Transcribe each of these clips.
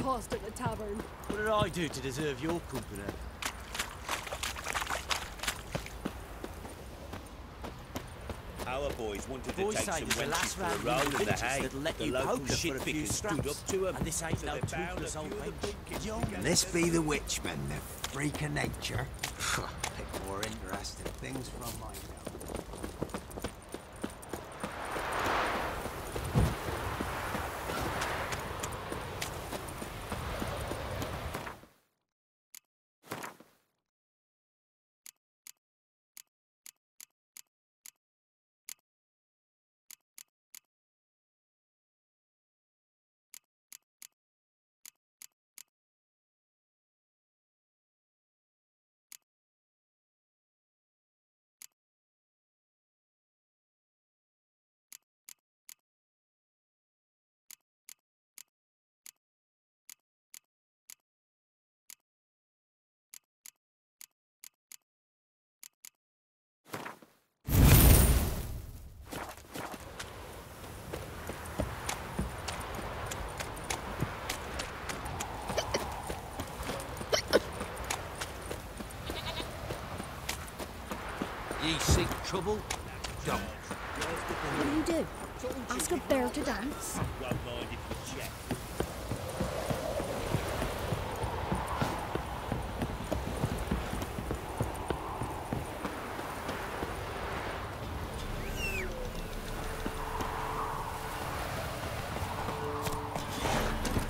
passed at the tavern. What did I do to deserve your company? Our boys wanted to Boys take say some there's a last wenches for a round roll in in the the villages hay. that'll let The you local poker shit for a few pickers stood scraps. up to 'em. And this ain't So no they bound toothless a old few of the wench. trinkets Young. together. This be the witchman, the freak of nature. Pick more interesting things from my mouth. Ye seek trouble? Don't. What do? Ask a bear to dance? Won't mind if you check.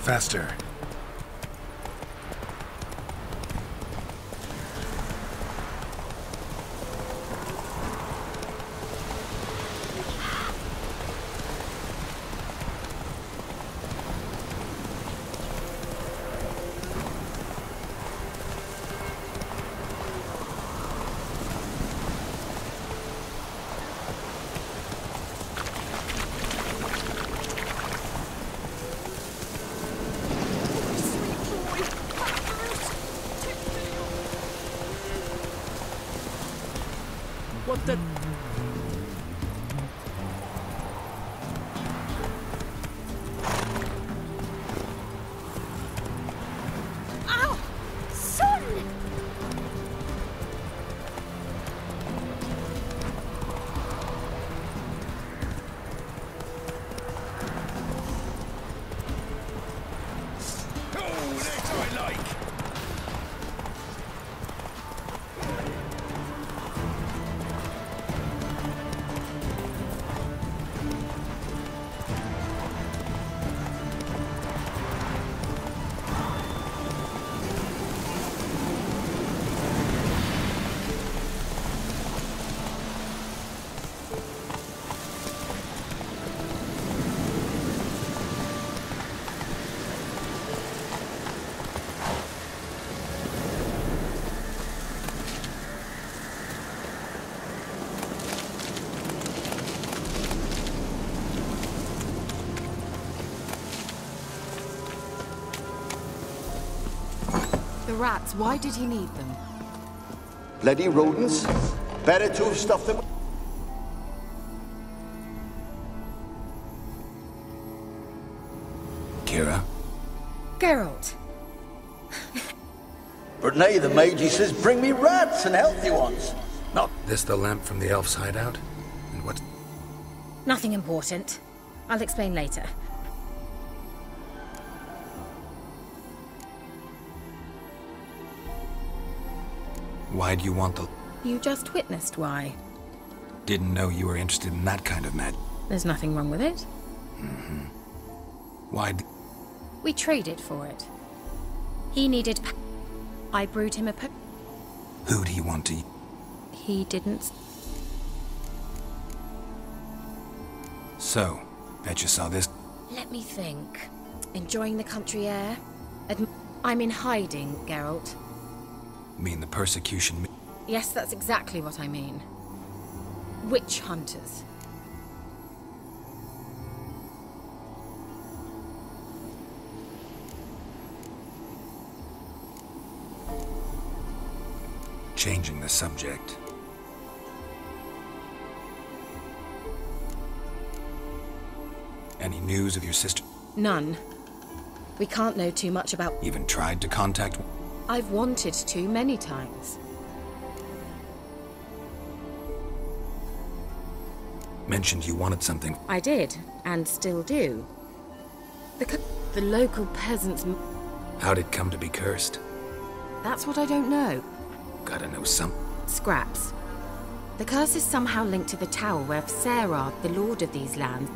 Faster. What the... Ow! Son! Oh, this I like! The rats, why did he need them? Bloody rodents. Better to have stuffed them. Kaira? Geralt. But nay, the mage says, bring me rats and healthy ones. Not This the lamp from the elf's hideout? And what? Nothing important. I'll explain later. Why do you want the... You just witnessed why. Didn't know you were interested in that kind of magic. There's nothing wrong with it. Why We traded for it. He needed... I brewed him a Who'd he want to... He didn't... So, bet you saw this... Let me think. Enjoying the country air? I'm in hiding, Geralt. Mean the persecution... Yes, that's exactly what I mean. Witch hunters. Changing the subject. Any news of your sister? None. We can't know too much about... Even tried to contact... I've wanted to many times. Mentioned you wanted something. I did, and still do. The local peasants... How'd it come to be cursed? That's what I don't know. Gotta know some... Scraps. The curse is somehow linked to the tower where Sarah, the lord of these lands...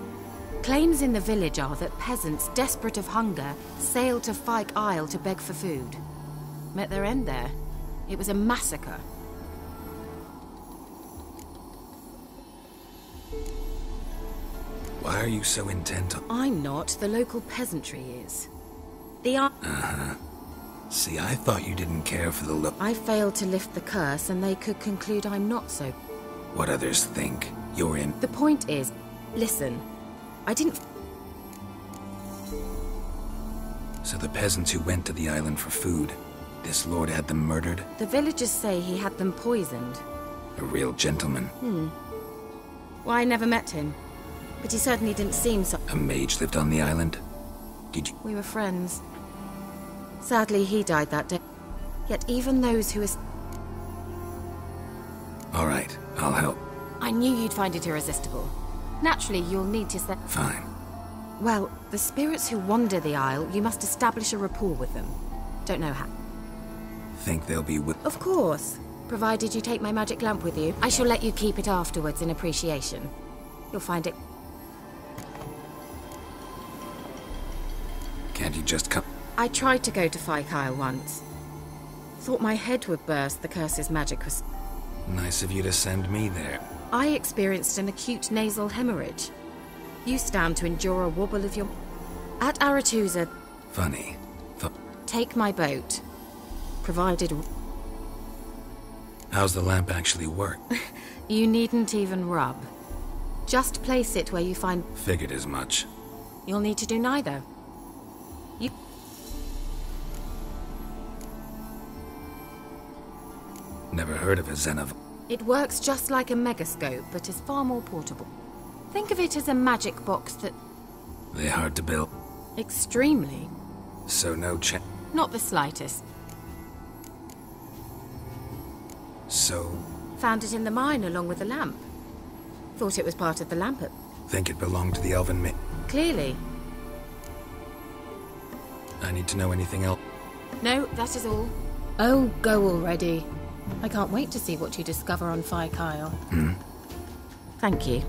Claims in the village are that peasants, desperate of hunger, sailed to Fyke Isle to beg for food. Met their end there. It was a massacre. Why are you so intent on... I'm not. The local peasantry is. The See, I thought you didn't care for the look... I failed to lift the curse, and they could conclude I'm not so. What others think. You're in... The point is, listen, I didn't... So the peasants who went to the island for food, this lord had them murdered? The villagers say he had them poisoned. A real gentleman. Well, I never met him. But he certainly didn't seem so... A mage lived on the island? Did you... We were friends. Sadly, he died that day. Yet even those who... All right, I'll help. I knew you'd find it irresistible. Naturally, you'll need to... Fine. Well, the spirits who wander the Isle, you must establish a rapport with them. Don't know how. Think they'll be with... Of course. Provided you take my magic lamp with you. I shall let you keep it afterwards in appreciation. You'll find it... Can't you just come... I tried to go to Fyke Isle once. Thought my head would burst, the curse's magic was... Nice of you to send me there. I experienced an acute nasal hemorrhage. You stand to endure a wobble of your... At Aretusa, Funny. take my boat. Provided... How's the lamp actually work? You needn't even rub. Just place it where you find... Figured as much. You'll need to do neither. You... Never heard of a Zenav... It works just like a megascope, but is far more portable. Think of it as a magic box that... They're hard to build. Extremely. So no chance. Not the slightest. So... Found it in the mine along with the lamp. Thought it was part of the lamp. Think it belonged to the elven ma... Clearly. I need to know anything else. No, that is all. Oh, go already. I can't wait to see what you discover on Fyke Isle. Thank you.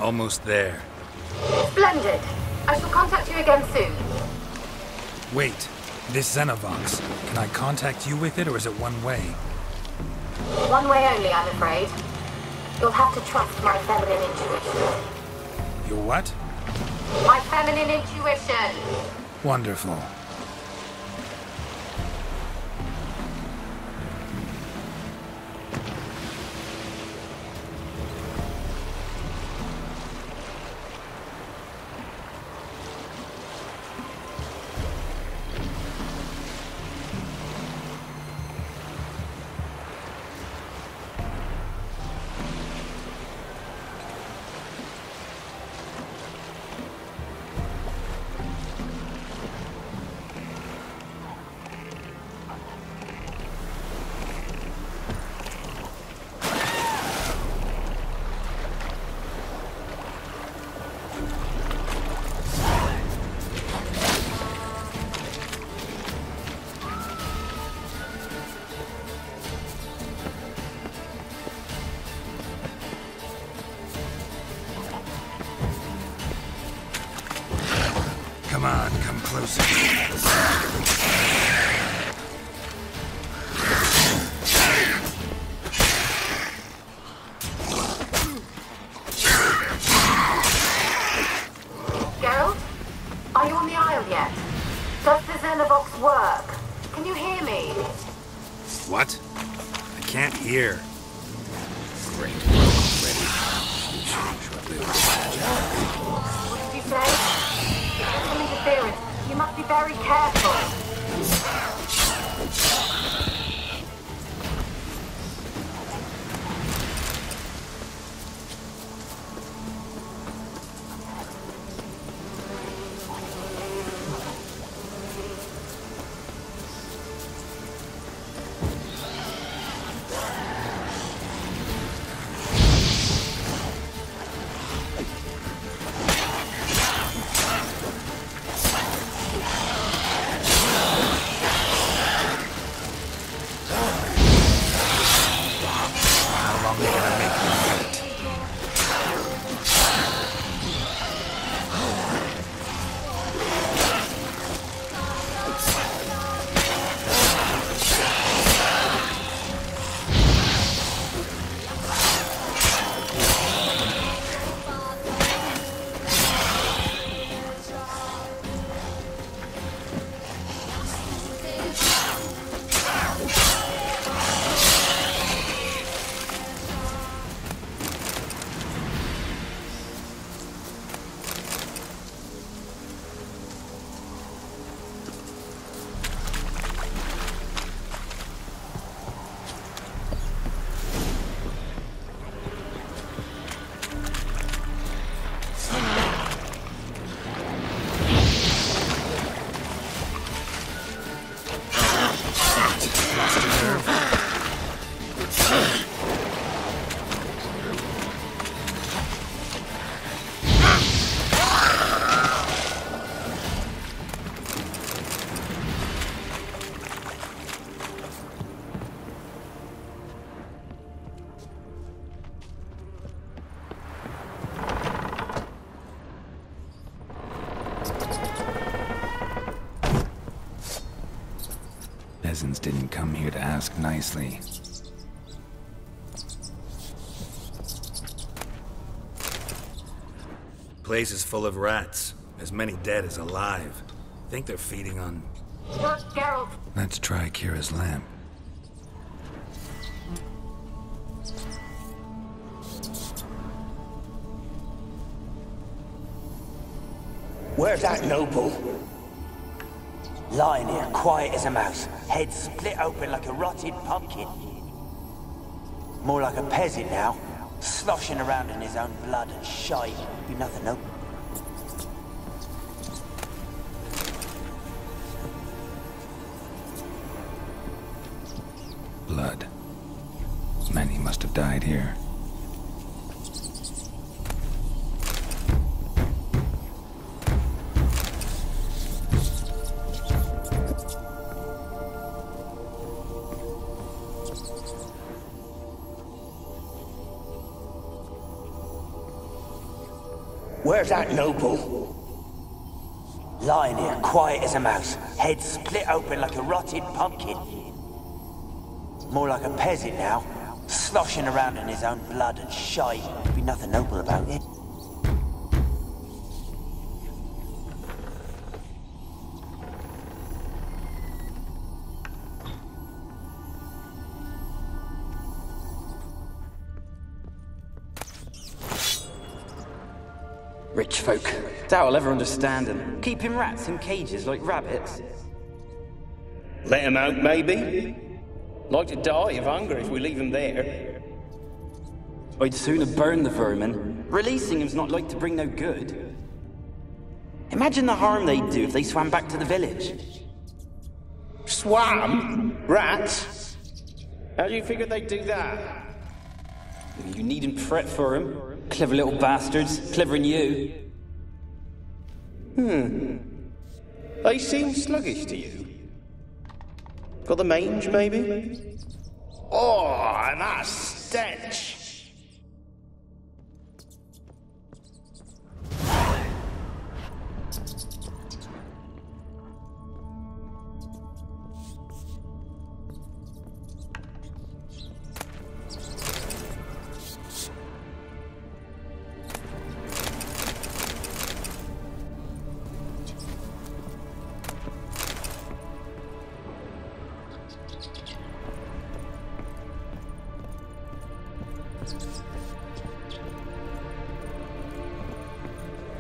Almost there. Splendid. I shall contact you again soon. Wait, this Xenovox. Can I contact you with it, or is it one way? One way only, I'm afraid. You'll have to trust my feminine intuition. Your what? My feminine intuition! Wonderful. Come on, come closer. Geralt? Are you on the Isle yet? Does the Xenovox work? Can you hear me? What? I can't hear. Great. Ready. What did you say? Some interference. You must be very careful. Peasants didn't come here to ask nicely. Place is full of rats. As many dead as alive. Think they're feeding on... Look, Geralt. Let's try Kira's lamp. Where's that noble? Lying here, quiet as a mouse, head split open like a rotted pumpkin. More like a peasant now, sloshing around in his own blood and shite. Be nothing, no. Blood. Many must have died here. Where's that noble? Lying here, quiet as a mouse, head split open like a rotted pumpkin. More like a peasant now, sloshing around in his own blood and shite. Be nothing noble about it. Rich folk. Doubt I'll ever understand them. Keeping rats in cages like rabbits. Let him out, maybe? Like to die of hunger if we leave him there. I'd sooner burn the vermin. Releasing him's not like to bring no good. Imagine the harm they'd do if they swam back to the village. Swam? Rats? How do you figure they'd do that? You needn't fret for him. Clever little bastards. Clever than you. They seem sluggish to you. Got the mange, maybe? Oh, that stench!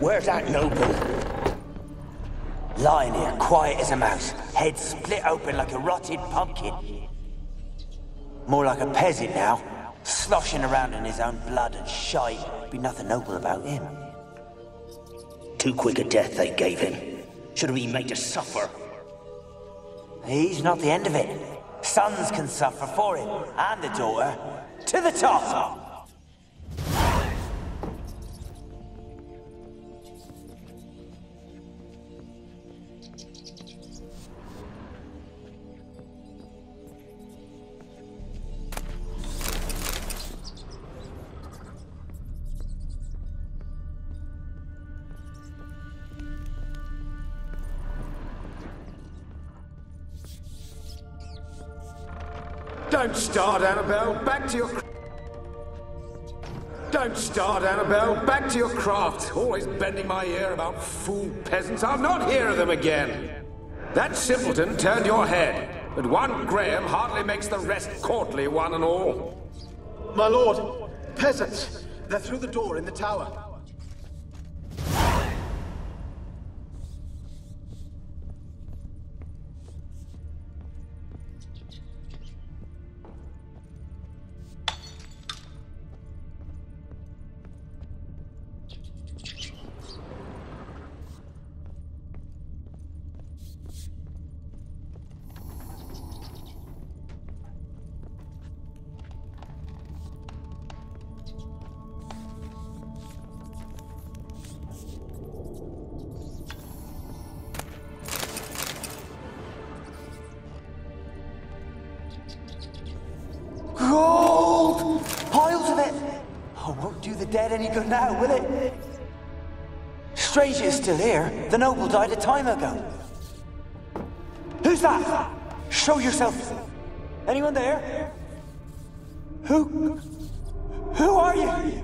Where's that noble? Lying here, quiet as a mouse, head split open like a rotted pumpkin. More like a peasant now, sloshing around in his own blood and shite. Be nothing noble about him. Too quick a death they gave him. Should have been made to suffer. He's not the end of it. Sons can suffer for him, and the daughter. To the top! Don't start, Annabelle. Back to your... Don't start, Annabelle. Back to your craft. Always bending my ear about fool peasants. I'll not hear of them again. That simpleton turned your head, but one Graham hardly makes the rest courtly, one and all. My lord, peasants. They're through the door in the tower. Gold! Piles of it! Oh, won't do the dead any good now, will it? Strange it's still here. The noble died a time ago. Who's that? Show yourself. Anyone there? Who are you?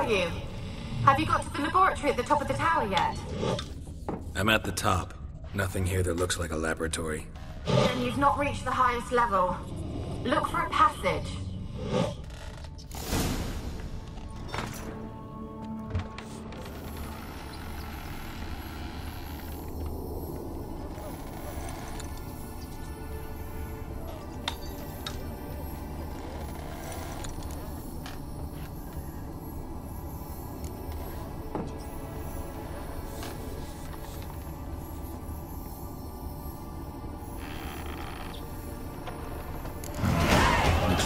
you? Have you got to the laboratory at the top of the tower yet? I'm at the top. Nothing here that looks like a laboratory. Then you've not reached the highest level. Look for a passage.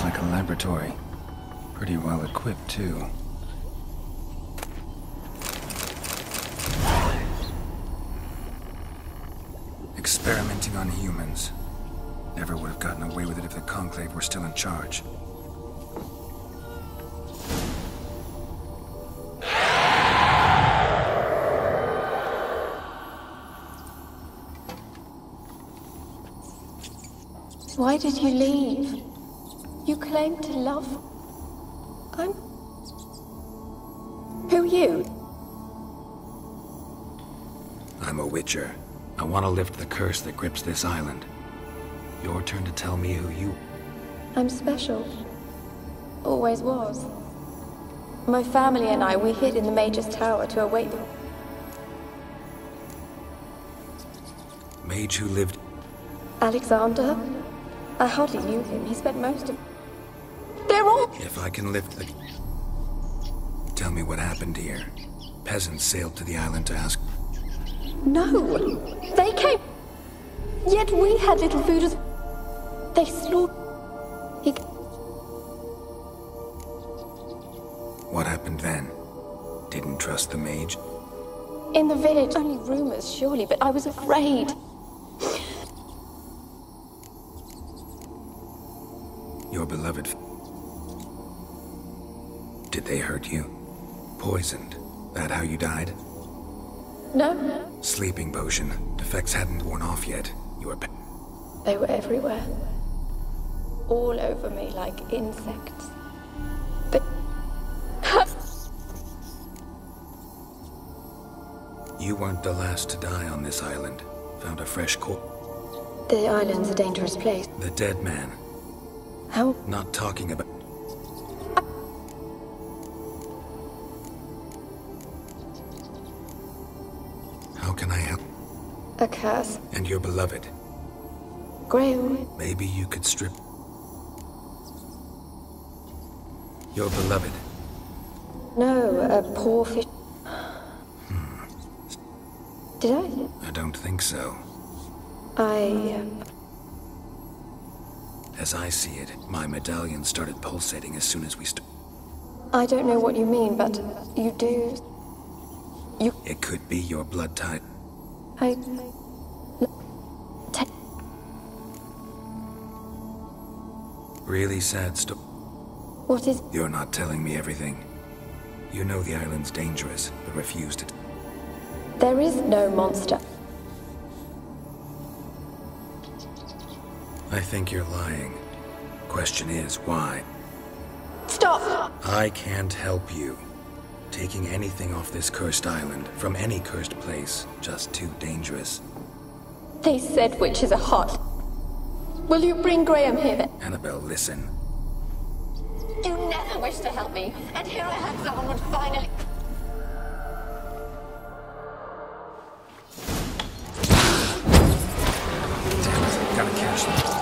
Like a laboratory. Pretty well equipped, too. Experimenting on humans. Never would have gotten away with it if the Conclave were still in charge. Why did you leave? You claim to love... Who are you? I'm a Witcher. I want to lift the curse that grips this island. Your turn to tell me who you... I'm special. Always was. My family and I, we hid in the Mage's Tower to await the... Mage who lived... Alexander? I hardly knew him. He spent most of... They're all... If I can lift the... Tell me what happened here. Peasants sailed to the island to ask... No! They came... Yet we had little food as... They slaughtered... What happened then? Didn't trust the mage? In the village, only rumors, surely, but I was afraid. Your beloved... Did they hurt you? Poisoned? That how you died? No. Sleeping potion. Effects hadn't worn off yet. You were... They were everywhere. All over me like insects. But... You weren't the last to die on this island. Found a fresh corpse. The island's a dangerous place. The dead man. How? Not talking about... How can I help? A curse. And your beloved. Graham. Maybe you could strip... Your beloved. No, a poor fish. Did I? I don't think so. As I see it, my medallion started pulsating as soon as we I don't know what you mean, but you do... It could be your blood type. Really sad story. What is... You're not telling me everything. You know the island's dangerous, but refuse to... There is no monster. I think you're lying. Question is, why? Stop! I can't help you. Taking anything off this cursed island, from any cursed place, just too dangerous. They said witches are hot. Will you bring Graham here then? Annabelle, listen. You never wished to help me, and here I had someone would finally... Damn it, gotta catch them.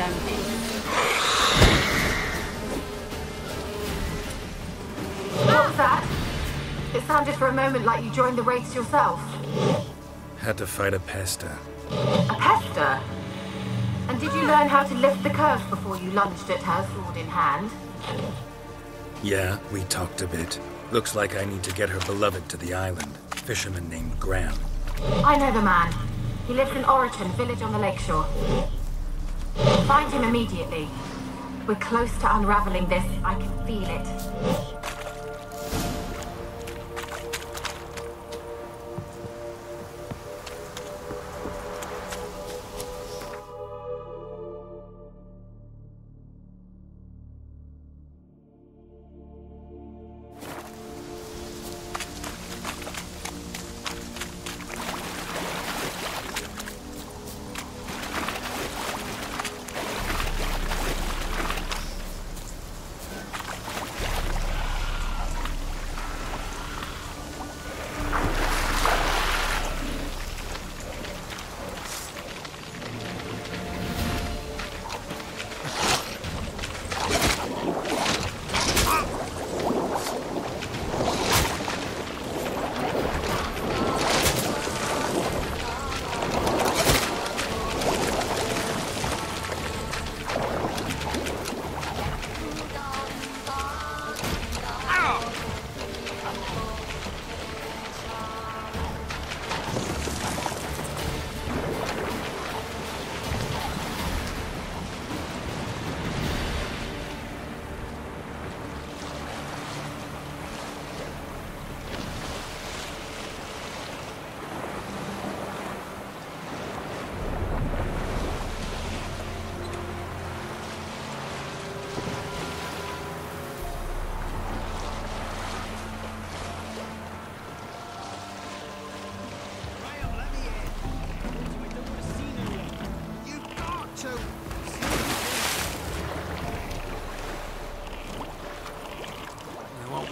own peace. What was that? It sounded for a moment like you joined the race yourself. Had to fight a pester. A pester? And did you learn how to lift the curse before you lunged at her, sword in hand? Yeah, we talked a bit. Looks like I need to get her beloved to the island. Fisherman named Graham. I know the man. He lives in Oriton, village on the lakeshore. Find him immediately. We're close to unraveling this. I can feel it.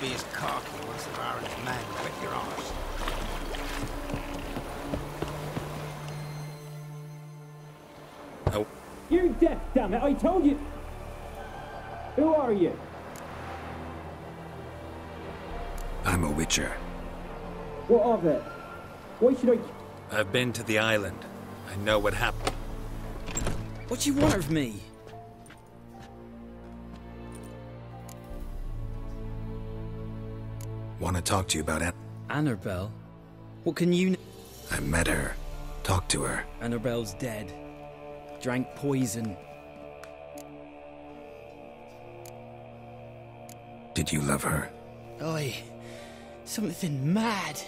Be as cocky once the Baron's men whip your arse. Oh. You're deaf, damn it! I told you. Who are you? I'm a witcher. What of it? Why should I... I've been to the island. I know what happened. What do you want of me? Want to talk to you about Annabelle? What can you... I met her. Talked to her. Annabelle's dead. Drank poison. Did you love her? Oi. Something mad.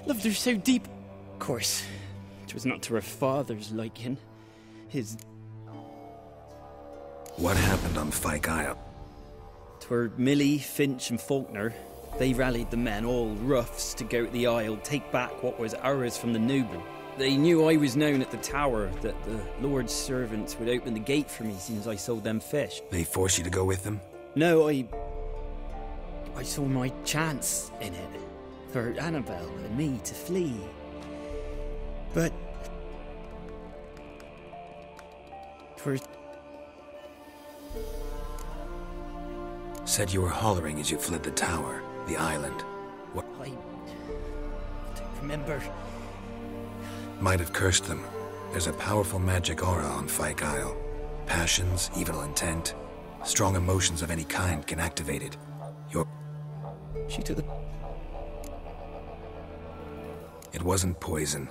Loved her so deep. Of course, it was not to her father's liking. His... What happened on Fyke Isle? 'Twere Millie, Finch and Faulkner. They rallied the men, all roughs, to go to the Isle, take back what was ours from the noble. They knew I was known at the tower, that the Lord's servants would open the gate for me since I sold them fish. They forced you to go with them? No, I saw my chance in it, for Annabelle and me to flee. But... 'twere... Said you were hollering as you fled the tower, the island. What? I don't remember. Might have cursed them. There's a powerful magic aura on Fyke Isle. Passions, evil intent, strong emotions of any kind can activate it. She took the... It wasn't poison.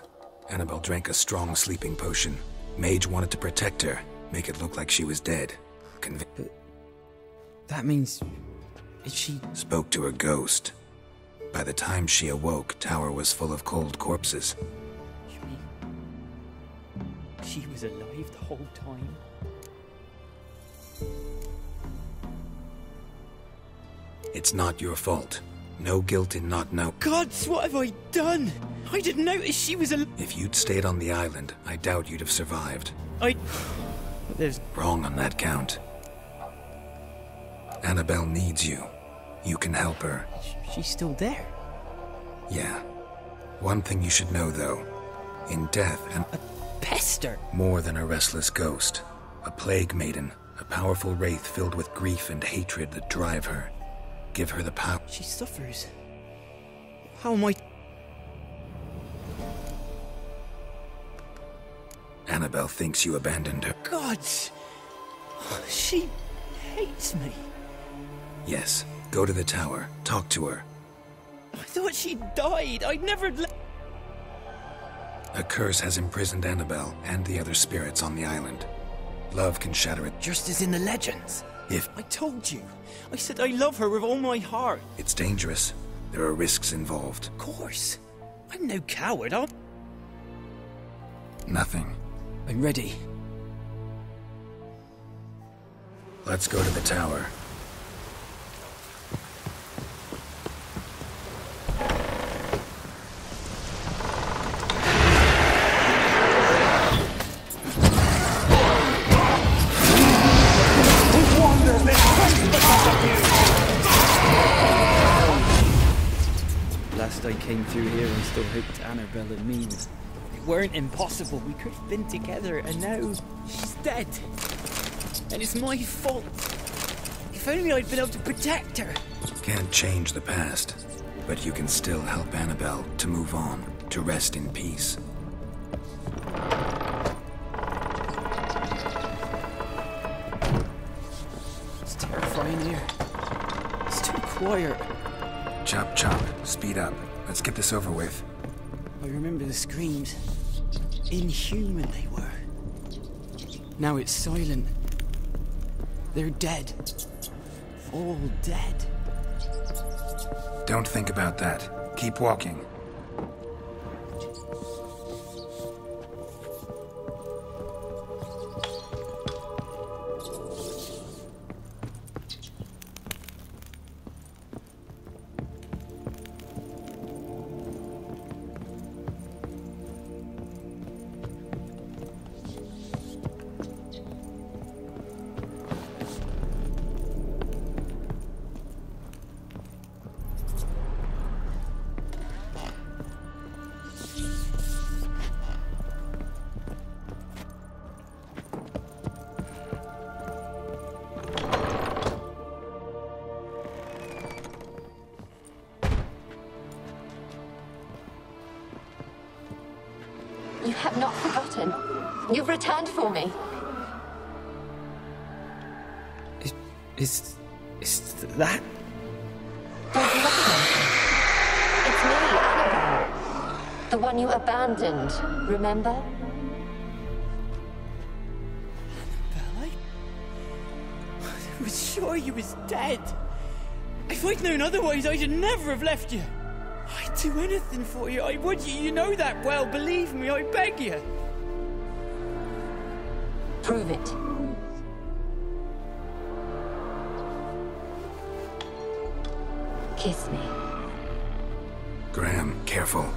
Annabelle drank a strong sleeping potion. Mage wanted to protect her, make it look like she was dead. But that means... is she... Spoke to her ghost. By the time she awoke, tower was full of cold corpses. You mean... she was alive the whole time? It's not your fault. No guilt in not know. Gods, what have I done? I didn't notice she was alive. If you'd stayed on the island, I doubt you'd have survived. There's... Wrong on that count. Annabelle needs you. You can help her. She's still there? Yeah. One thing you should know, though. In death, a pester. More than a restless ghost. A plague maiden, a powerful wraith filled with grief and hatred that drive her. Give her the power. She suffers. How am I... Annabelle thinks you abandoned her. God! She hates me. Yes, go to the tower. Talk to her. I thought she died. I'd never let... A curse has imprisoned Annabelle and the other spirits on the island. Love can shatter it. Just as in the legends. If... I told you. I said I love her with all my heart. It's dangerous. There are risks involved. Of course. I'm no coward. I'll... Nothing. I'm ready. Let's go to the tower. Last I came through here, I still hoped Annabelle and me weren't impossible. We could have been together, and now she's dead. And it's my fault. If only I'd been able to protect her. Can't change the past, but you can still help Annabelle to move on, to rest in peace. It's terrifying here. It's too quiet. Chop, chop. Speed up. Let's get this over with. I remember the screams. Inhuman they were. Now it's silent. They're dead. All dead. Don't think about that. Keep walking. You have not forgotten. You've returned for me. Is that? Don't you recognize me? It's me, Annabelle. The one you abandoned, remember? Annabelle, I was sure you was dead. If I'd known otherwise, I'd never have left you. I'd do anything for you. I would. You know that well. Believe me, I beg you. Prove it. Kiss me. Graham, careful.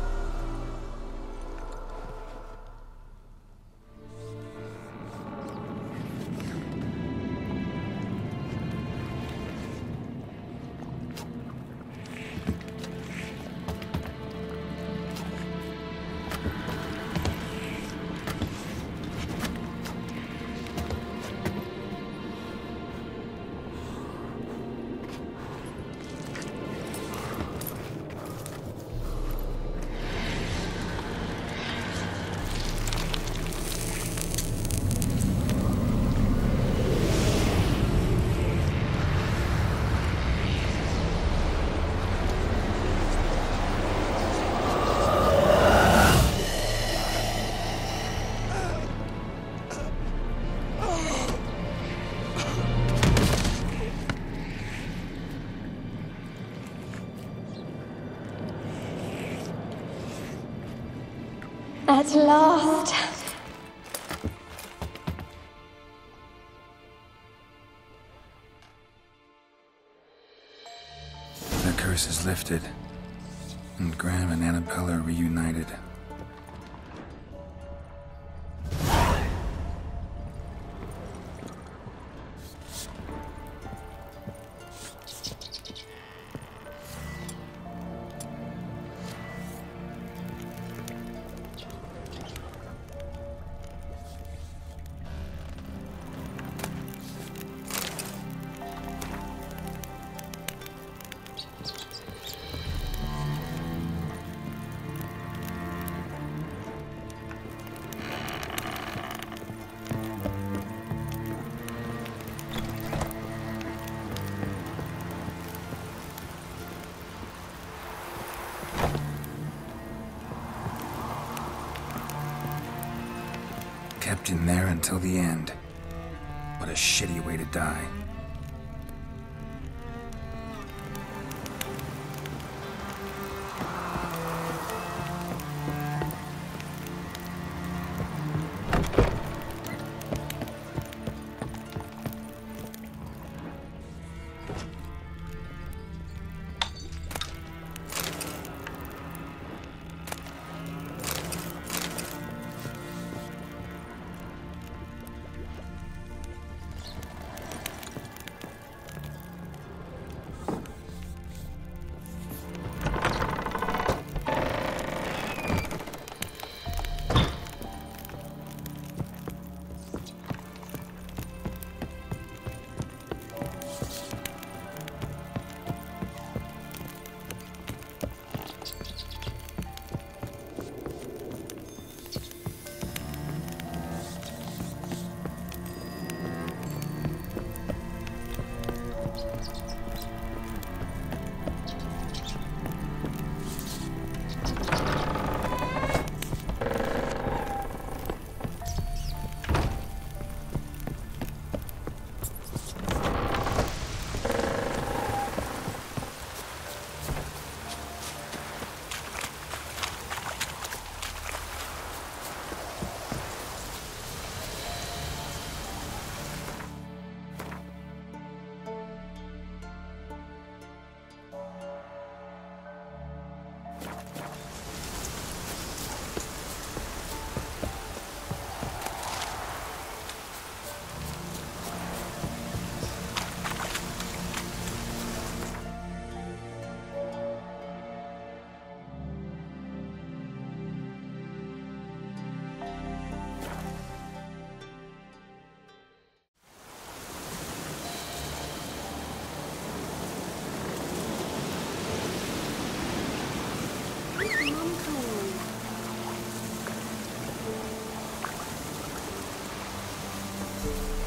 At last. The curse is lifted, and Graham and Annabelle are reunited. Trapped in there until the end. What a shitty way to die.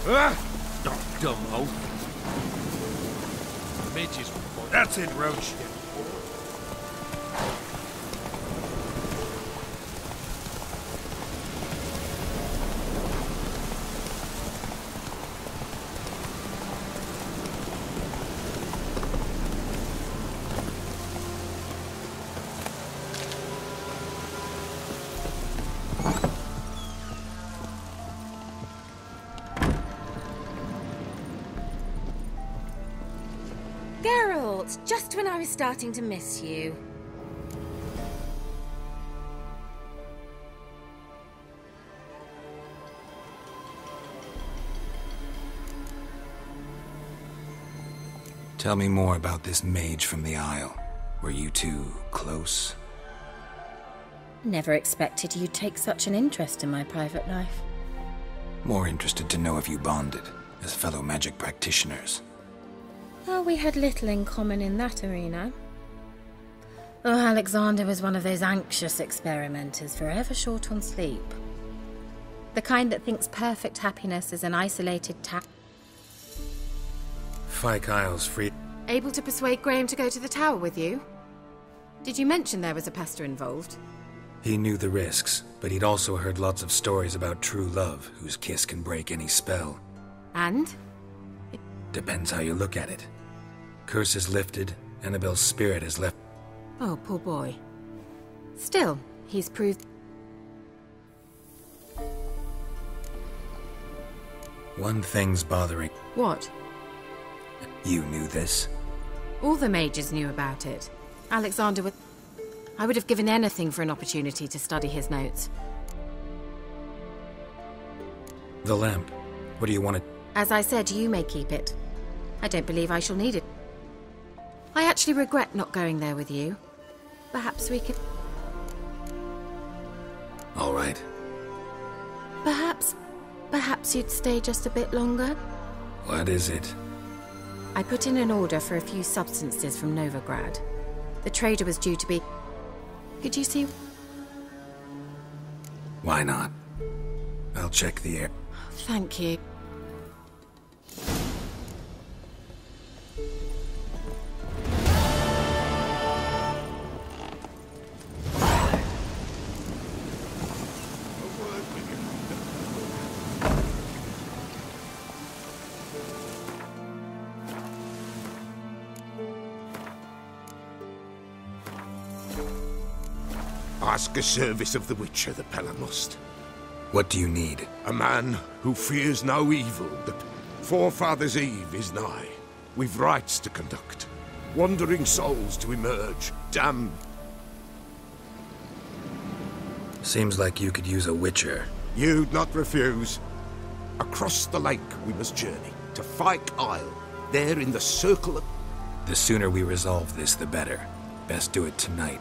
Ah! Don't dumb hoe. Midges. That's it, Roach. Just when I was starting to miss you. Tell me more about this mage from the Isle. Were you two close? Never expected you'd take such an interest in my private life. More interested to know if you bonded, as fellow magic practitioners. Well, we had little in common in that arena. Oh, Alexander was one of those anxious experimenters, forever short on sleep. The kind that thinks perfect happiness is an isolated Fyke Isle's free. Able to persuade Graham to go to the tower with you? Did you mention there was a pester involved? He knew the risks, but he'd also heard lots of stories about true love, whose kiss can break any spell. And? Depends how you look at it. Curse is lifted, Annabelle's spirit is left. Oh, poor boy. Still, he's proved... One thing's bothering. What? You knew this? All the mages knew about it. Alexander would... I would have given anything for an opportunity to study his notes. The lamp. What do you want to... As I said, you may keep it. I don't believe I shall need it. I actually regret not going there with you. Perhaps we could... All right. Perhaps you'd stay just a bit longer? What is it? I put in an order for a few substances from Novigrad. The trader was due to be... Could you see... Why not? I'll check the air. Thank you. Ask a service of the Witcher, the Pella must. What do you need? A man who fears no evil. The Forefathers' Eve is nigh. We've rites to conduct. Wandering souls to emerge. Damn. Seems like you could use a Witcher. You'd not refuse. Across the lake we must journey. To Fyke Isle. There in the circle of... The sooner we resolve this, the better. Best do it tonight.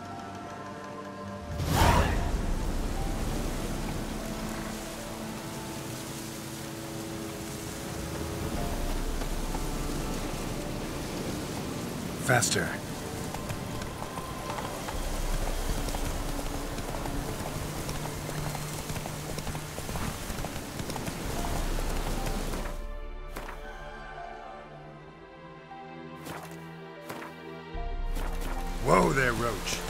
Faster. Whoa there, Roach.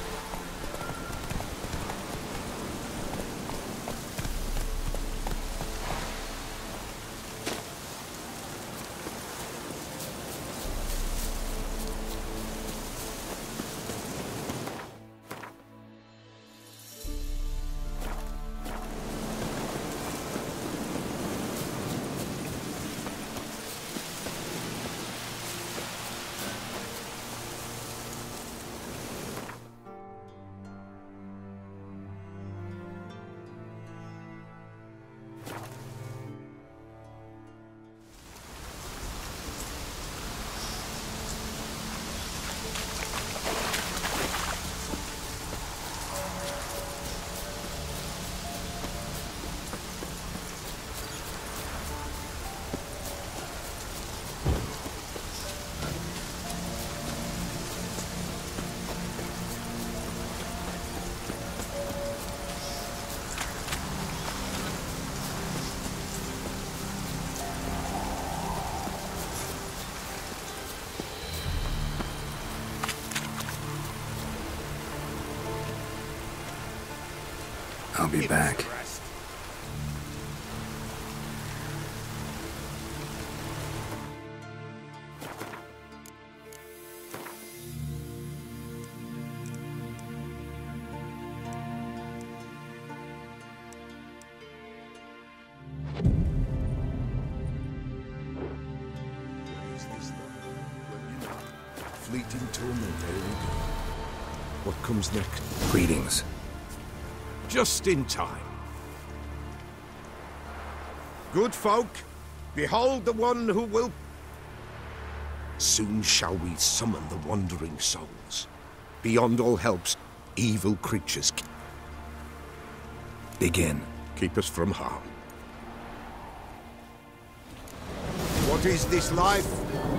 I'll be back. Fleeting torment, there we go. What comes next? Greetings. Just in time. Good folk, behold the one who will... Soon shall we summon the wandering souls. Beyond all helps, evil creatures... Begin. Keep us from harm. What is this life?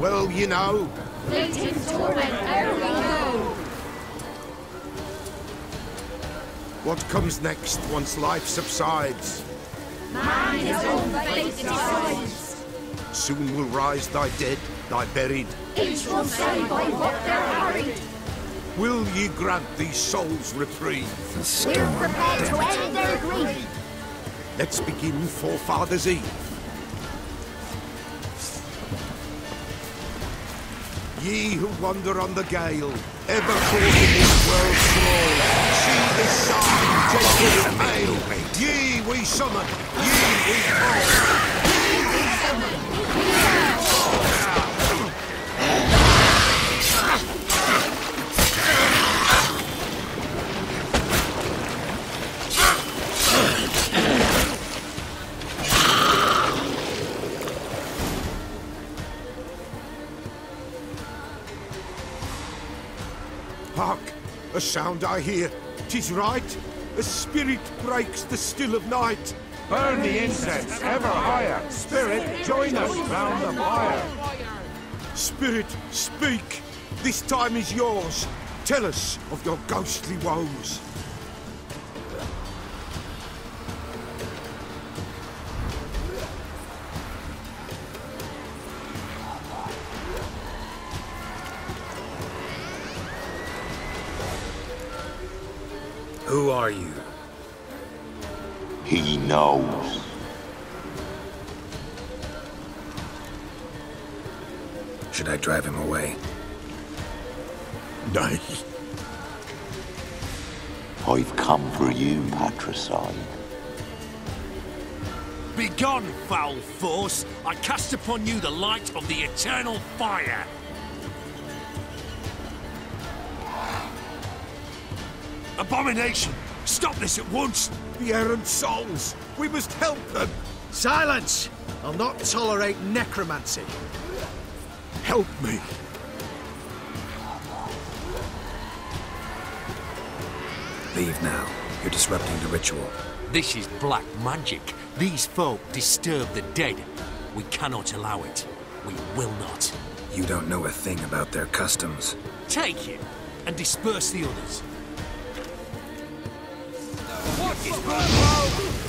Well, you know... Fleeting torment, ere we go! What comes next once life subsides? Man his own fate decides. Soon will rise thy dead, thy buried. Each will say by what they're harried. Will ye grant these souls reprieve? We're prepared to end their grief. Let's begin Forefathers' Eve. Ye who wander on the gale, ever caught in this world's thrall, see this sign, gentle and pale. Ye we summon, ye we call. Ye we summon, ye we call. Hark! A sound I hear. 'Tis right. A spirit breaks the still of night. Burn the incense ever higher. Spirit, join us round the fire. Spirit, speak. This time is yours. Tell us of your ghostly woes. Who are you? He knows. Should I drive him away? Nay. I've come for you, patricide. Begone, foul force! I cast upon you the light of the eternal fire! Abomination! Stop this at once! The errant souls! We must help them! Silence! I'll not tolerate necromancy. Help me! Leave now. You're disrupting the ritual. This is black magic. These folk disturb the dead. We cannot allow it. We will not. You don't know a thing about their customs. Take him and disperse the others.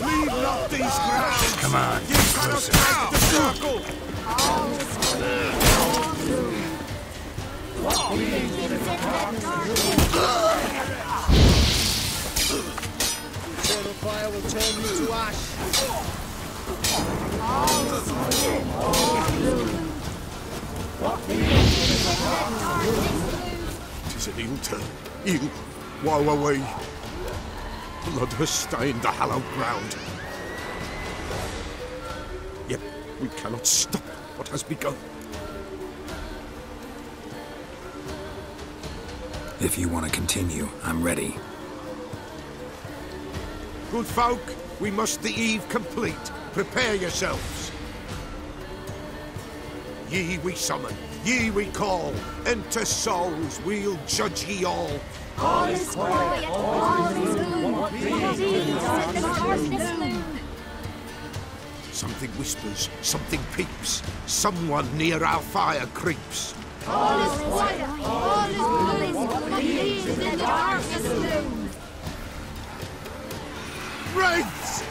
Leave not these grounds! Come on, You cannot break the circle! Eternal fire will turn you to ash. Tis an ill turn. Ill. Woe away. Blood has stained the hallowed ground. Yet we cannot stop what has begun. If you want to continue, I'm ready. Good folk, we must the eve complete. Prepare yourselves. Ye we summon, ye we call. Enter souls, we'll judge ye all. All is quiet, all is gloom. Something whispers, something peeps. Someone near our fire creeps. All is quiet, all is gloom. He is in the darkest gloom. Wraiths!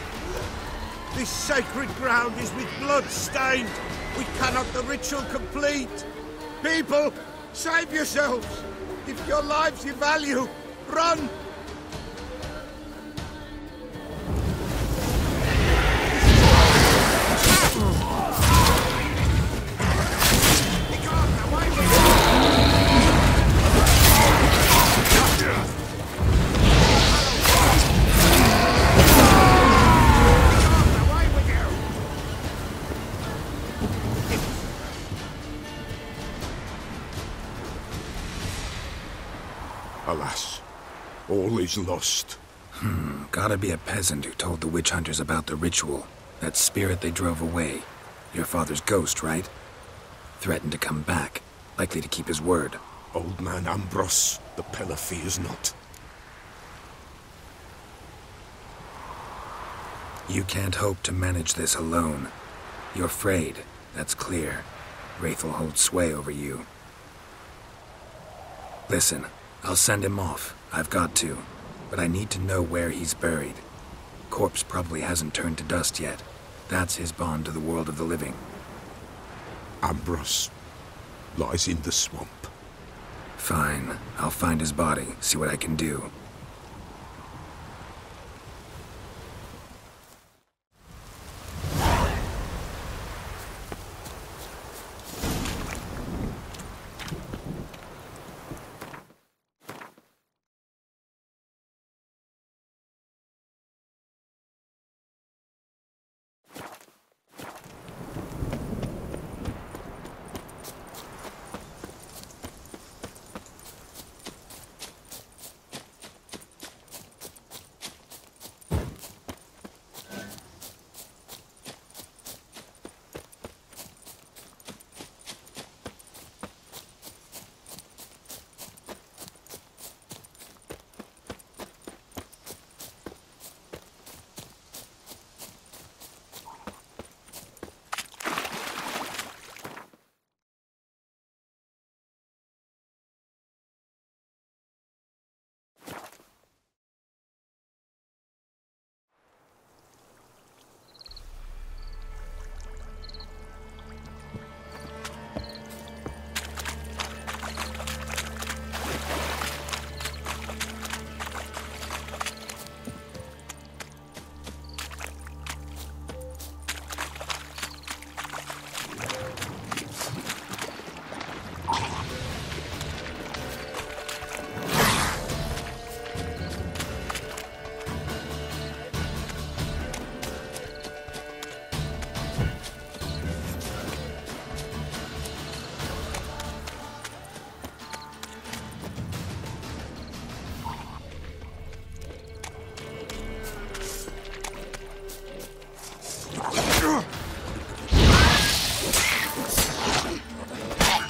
This sacred ground is with blood stained. We cannot the ritual complete. People, save yourselves. If your lives you value, run! Alas, all is lost. Gotta be a peasant who told the witch hunters about the ritual. That spirit they drove away. Your father's ghost, right? Threatened to come back. Likely to keep his word. Old man Ambrose, the Peller fears not. You can't hope to manage this alone. You're afraid, that's clear. Wraith will hold sway over you. Listen, I'll send him off. I've got to. But I need to know where he's buried. Corpse probably hasn't turned to dust yet. That's his bond to the world of the living. Ambrose lies in the swamp. Fine. I'll find his body, see what I can do.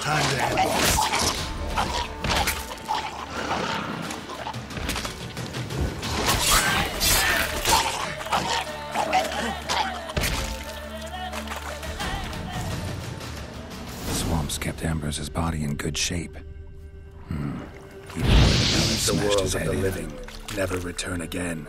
Time to head. Swamps kept Ambrose's body in good shape. He smashed his head in. Living, never return again.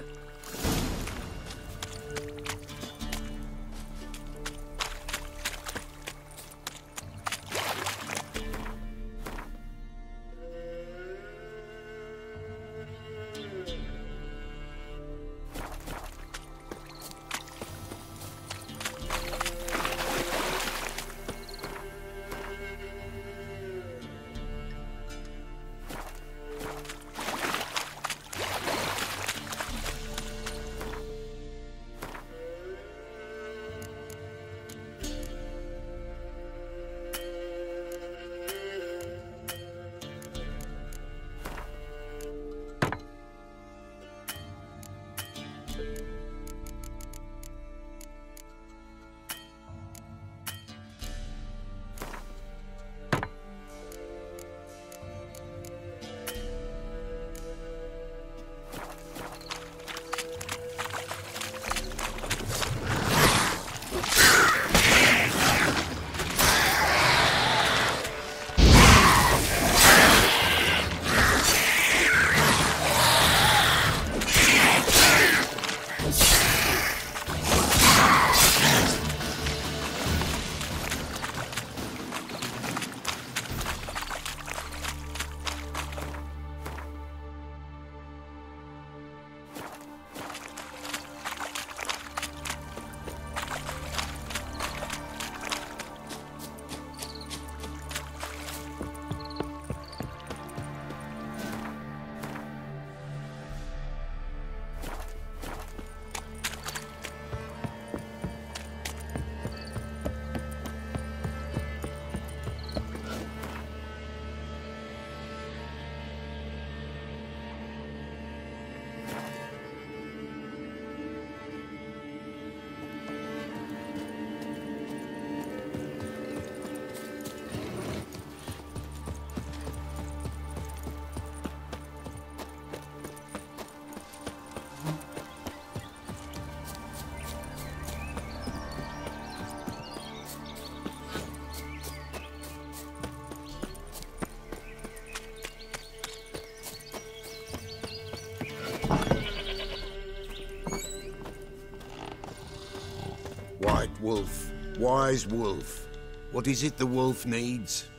White wolf, wise wolf. What is it the wolf needs?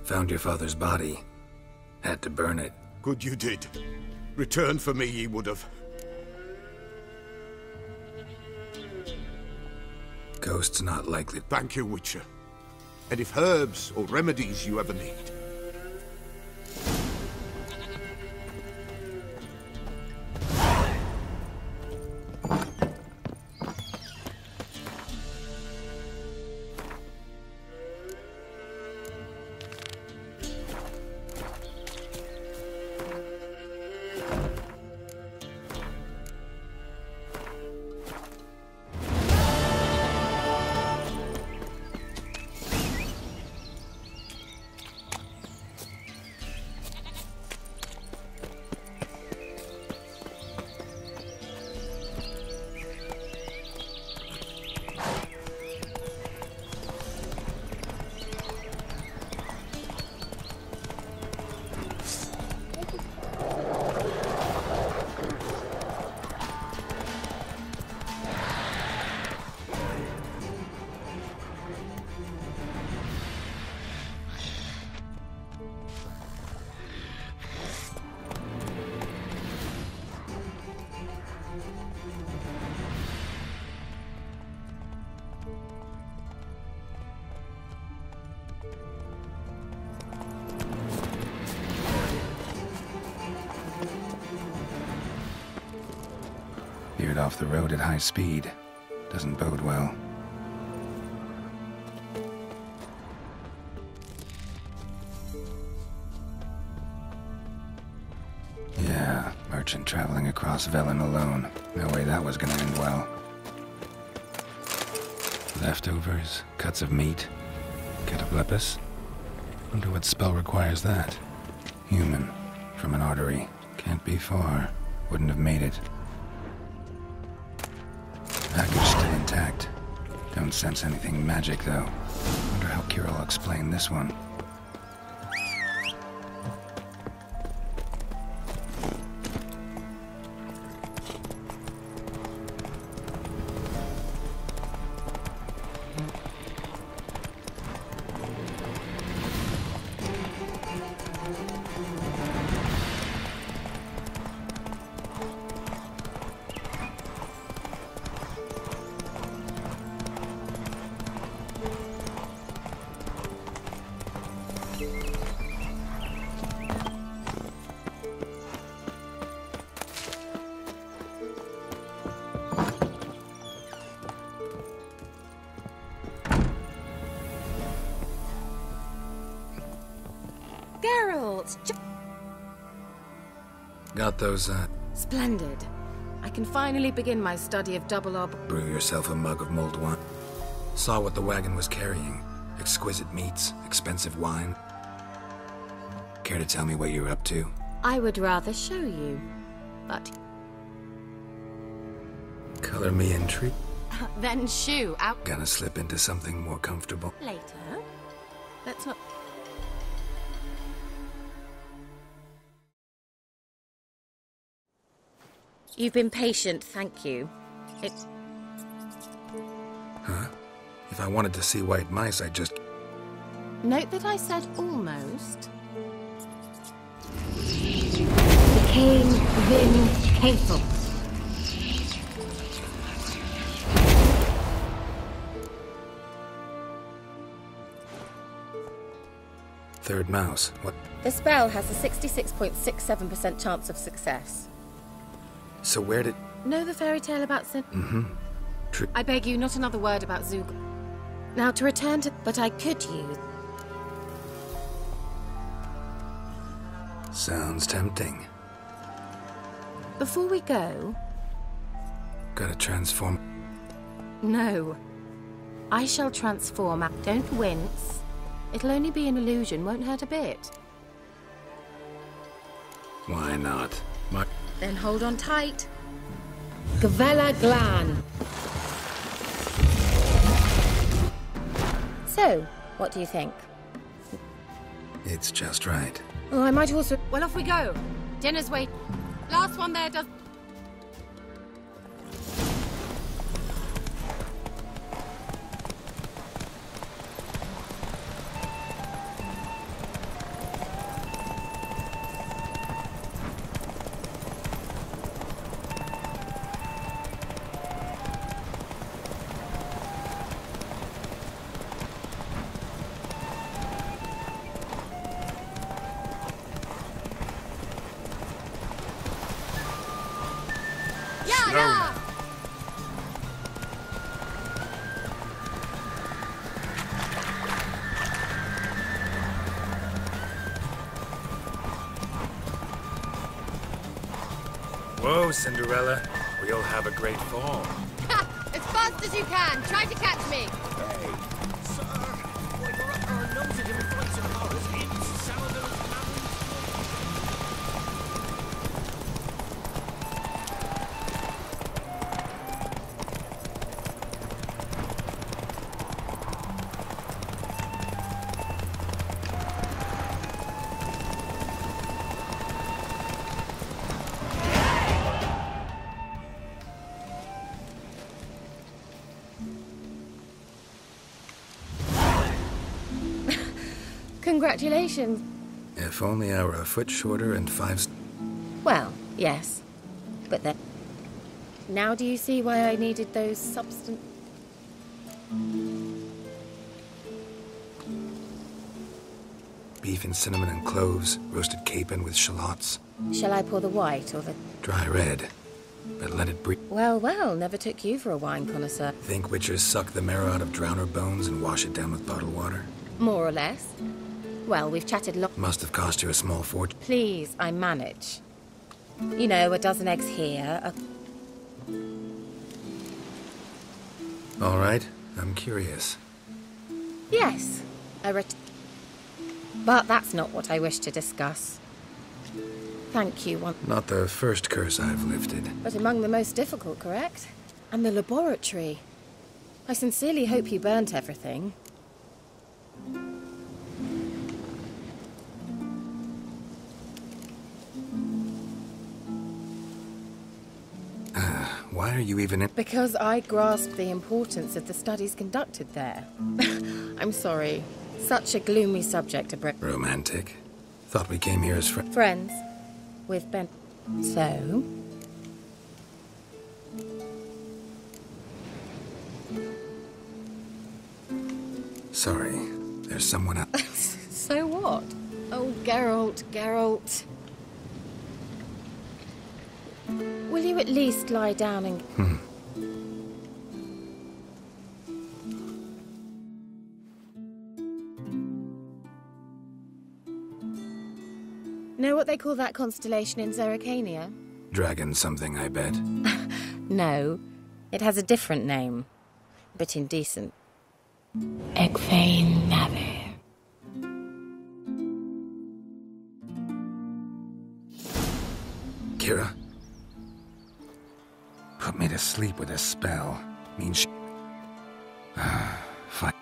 Found your father's body. Had to burn it. Good you did. Return for me ye would have. Ghost's not likely. Thank you, Witcher. And if herbs or remedies you ever need. Veered off the road at high speed. Doesn't bode well. Yeah, merchant traveling across Velen alone. No way that was gonna end well. Leftovers, cuts of meat, cataplepis. Wonder what spell requires that. Human, from an artery. Can't be far. Wouldn't have made it. Package still intact. Don't sense anything magic, though. Wonder how Kaira will explain this one. Got those, Splendid. I can finally begin my study of double ob. Brew yourself a mug of mulled wine. Saw what the wagon was carrying. Exquisite meats, expensive wine. Care to tell me what you're up to? I would rather show you, but... Color me intrigued. Then shoo, out. Gonna slip into something more comfortable. Later. Let's not... You've been patient, thank you. Huh? If I wanted to see white mice, I'd just... Note that I said almost. King Vin Third mouse. What? The spell has a 66.67% chance of success. So where did... Know the fairy tale about Sin? Mm-hmm. True. I beg you, not another word about Zug. Now to return to... But I could use... Sounds tempting. Before we go... Gotta transform... No. I shall transform. Don't wince. It'll only be an illusion, won't hurt a bit. Why not? Then hold on tight. Gavella Glan. So, what do you think? It's just right. Oh, I might also... Well, off we go. Dinner's wait. Last one there does... Whoa, Cinderella. We'll have a great fall. As fast as you can. Try to catch me. Hey, sir. Why, we're up our noses in fights and horrors. Imps, sourdoughs, Congratulations. If only I were a foot shorter and 5... Well, yes. But then... Now do you see why I needed those substance... Beef and cinnamon and cloves, roasted capon with shallots. Shall I pour the white or the... Dry red, but let it breathe. Well, never took you for a wine connoisseur. Think witchers suck the marrow out of drowner bones and wash it down with bottled water? More or less. Well, we've chatted Must have cost you a small fortune. Please, I manage. You know, a dozen eggs here, All right, I'm curious. Yes, but that's not what I wish to discuss. Thank you once. Not the first curse I've lifted. But among the most difficult, correct? And the laboratory. I sincerely hope you burnt everything. Why are you even in— Because I grasp the importance of the studies conducted there. I'm sorry. Such a gloomy subject to bring. Romantic? Thought we came here as friends. We've been... So? Sorry. There's someone else. So what? Oh, Geralt. Will you at least lie down and... Know what they call that constellation in Zerrikania? Dragon something, I bet. No. It has a different name. But indecent. Egfain Navi. Kaira? Put me to sleep with a spell. Means fine.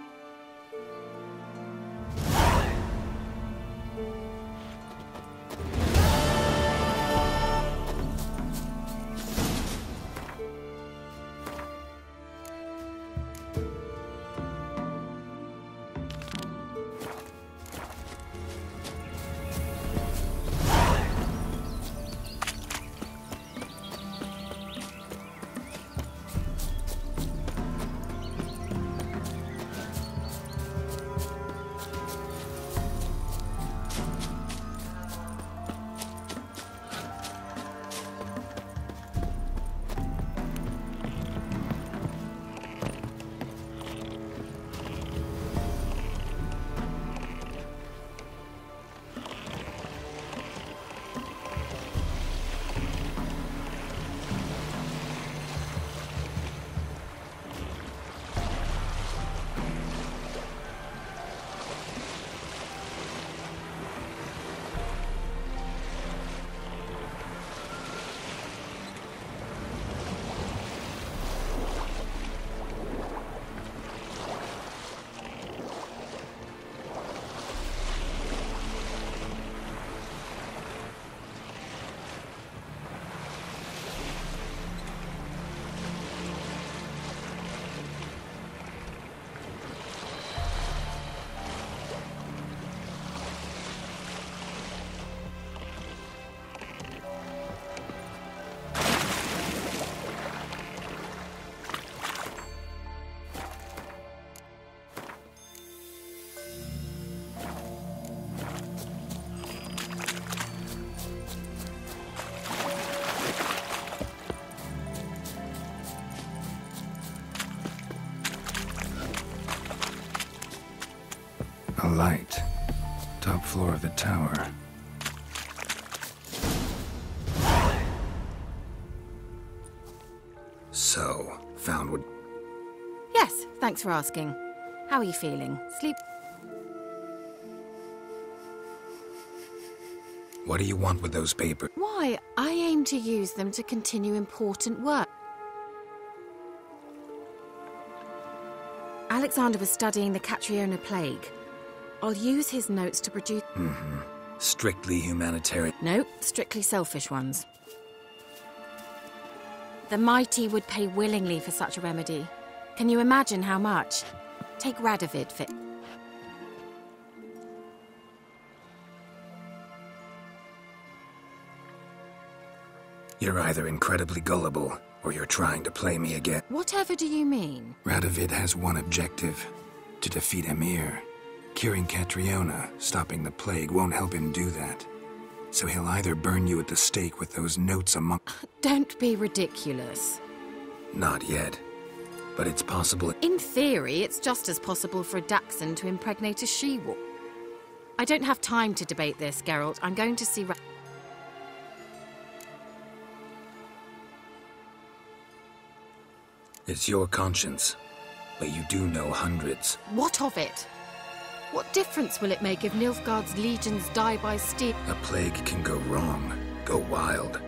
A light. Top floor of the tower. So, found what... Yes, thanks for asking. How are you feeling? Sleep? What do you want with those papers? Why, I aim to use them to continue important work. Alexander was studying the Catriona plague. I'll use his notes to produce... Strictly humanitarian. No, strictly selfish ones. The mighty would pay willingly for such a remedy. Can you imagine how much? Take Radovid for... You're either incredibly gullible, or you're trying to play me again. Whatever do you mean? Radovid has one objective. To defeat Emir. Curing Catriona, stopping the plague, won't help him do that. So he'll either burn you at the stake with those notes among... Don't be ridiculous. Not yet. But it's possible... In theory, it's just as possible for a Dachshund to impregnate a she-wolf. I don't have time to debate this, Geralt. I'm going to see... It's your conscience. but you do know hundreds. What of it? What difference will it make if Nilfgaard's legions die by steel? A plague can go wrong, go wild.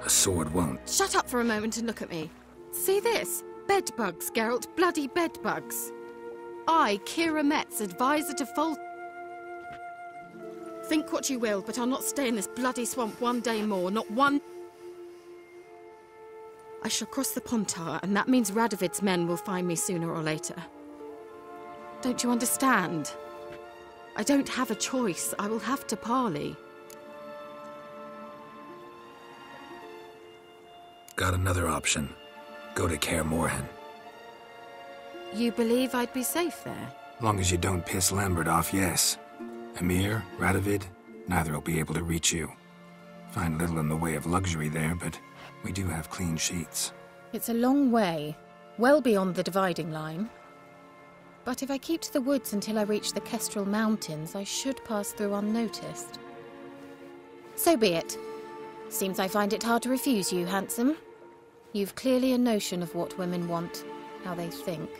A sword won't. Shut up for a moment and look at me. See this? Bedbugs, Geralt, bloody bedbugs. I, Kaira Metz, advisor to Fold... Think what you will, but I'll not stay in this bloody swamp one day more, not one... I shall cross the Pontar, and that means Radovid's men will find me sooner or later. Don't you understand? I don't have a choice. I will have to parley. Got another option. Go to Kaer Morhen. You believe I'd be safe there? Long as you don't piss Lambert off, yes. Emir, Radovid, neither will be able to reach you. Find little in the way of luxury there, but we do have clean sheets. It's a long way, well beyond the dividing line. But if I keep to the woods until I reach the Kestrel Mountains, I should pass through unnoticed. So be it. Seems I find it hard to refuse you, handsome. You've clearly a notion of what women want, how they think.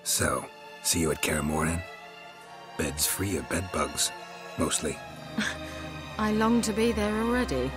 So, see you at Kaer Morhen? Beds free of bedbugs, mostly. I long to be there already.